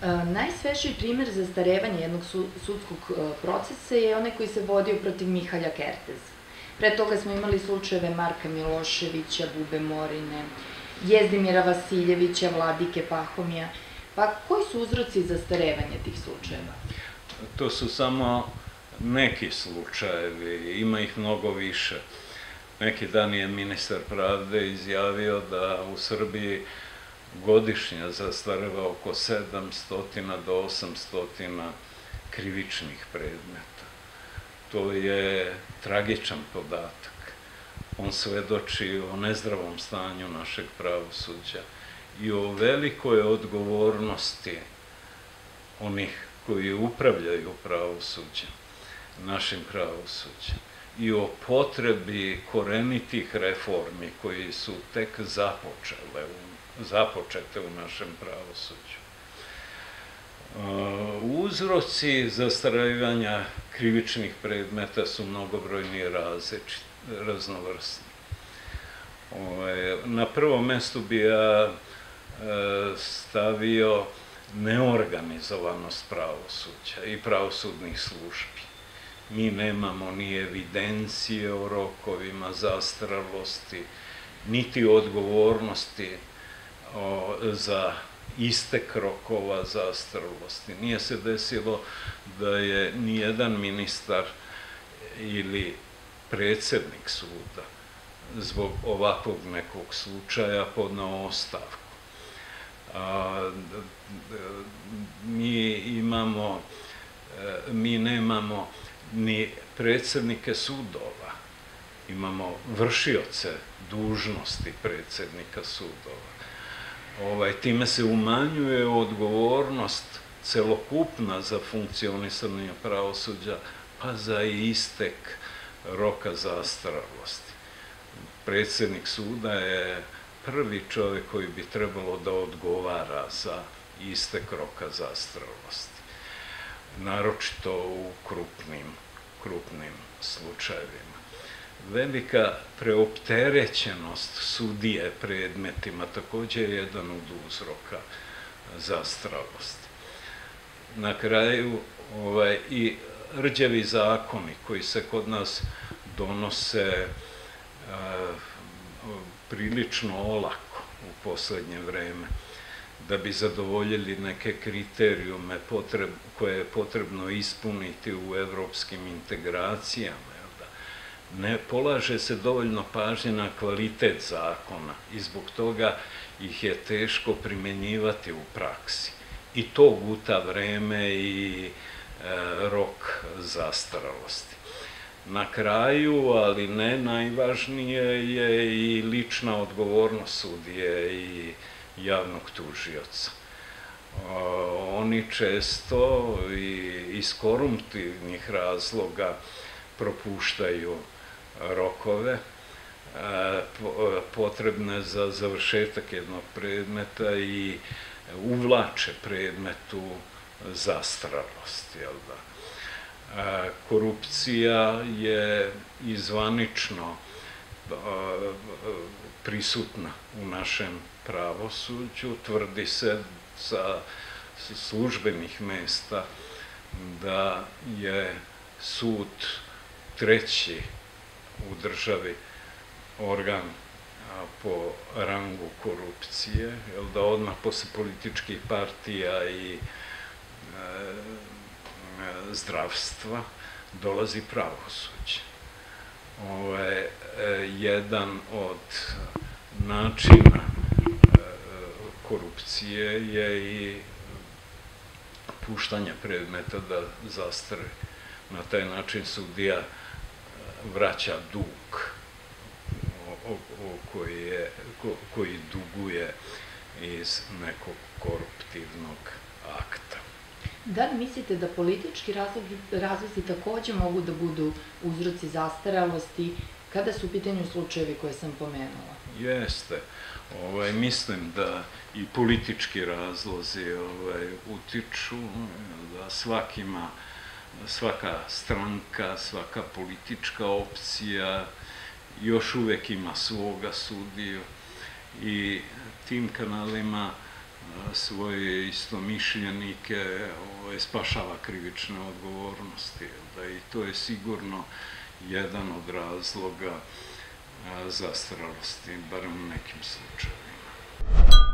Najsvežiji primer zastarevanja jednog sudskog procesa je onaj koji se vodio protiv Mihalja Kerteza. Pre toga smo imali slučajeve Marka Miloševića, Bube Morine, Jezdimira Vasiljevića, Vladike Pahomija. Pa koji su uzroci zastarevanja tih slučajeva? To su samo neki slučajevi, ima ih mnogo više. Neki dan je ministar pravde izjavio da u Srbiji godišnje zastareva oko 700 do 800 krivičnih predmeta. To je tragičan podatak. On svedoči o nezdravom stanju našeg pravosuđa i o velikoj odgovornosti onih koji upravljaju pravosuđem, našim pravosuđem, i o potrebi korenitih reformi koji su tek započete u našem pravosuđu. Uzroci zastarevanja krivičnih predmeta su mnogobrojni i raznovrsni. Na prvo mesto bi ja stavio neorganizovanost pravosuđa i pravosudnih službi. Mi nemamo ni evidencije o rokovima zastarelosti, niti odgovornosti za istek rokova zastarelosti. Nije se desilo da je nijedan ministar ili predsednik suda zbog ovakvog nekog slučaja podneo ostavku. Mi nemamo ni predsednike sudova, imamo vršioce dužnosti predsednika sudova. Time se umanjuje odgovornost celokupna za funkcionisanje pravosuđa, pa za istek roka zastarelosti. Predsednik suda je prvi čovek koji bi trebalo da odgovara za istek roka zastarelosti, naročito u krupnim slučajevima. Velika preopterećenost sudije predmetima takođe je jedan od uzroka zastarelosti. Na kraju i rđavi zakoni koji se kod nas donose prilično olako u poslednje vreme, da bi zadovoljili neke kriterijume koje je potrebno ispuniti u evropskim integracijama. Ne polaže se dovoljno pažnje na kvalitet zakona i zbog toga ih je teško primenjivati u praksi. I to guta vreme i rok zastarelosti. Na kraju, ali ne najvažnije, je i lična odgovornost sudije i javnog tužioca. Oni često iz koruptivnih razloga propuštaju rokove potrebne za završetak jednog predmeta i uvlače predmet u zastarelost. Korupcija je i zvanično prisutna u našem pravosuđu. Tvrdi se sa službenih mesta da je sud treći u državi organ po rangu korupcije, da odmah posle političkih partija i zdravstva dolazi pravosuđe. Jedan od načina korupcije je i puštanje predmeta da zastare. Na taj način sudija vraća dug koji duguje iz nekog koruptivnog akta. Da li mislite da politički razlozi takođe mogu da budu uzroci zastarelosti kada su u pitanju slučajevi koje sam pomenula? Jeste. Mislim da i politički razlozi utiču, da svaka stranka, svaka politička opcija još uvek ima svoga sudiju i tim kanalima svoje istomišljenike spašava krivične odgovornosti. I to je sigurno jedan od razloga zastarelosti, barem u nekim slučajevima.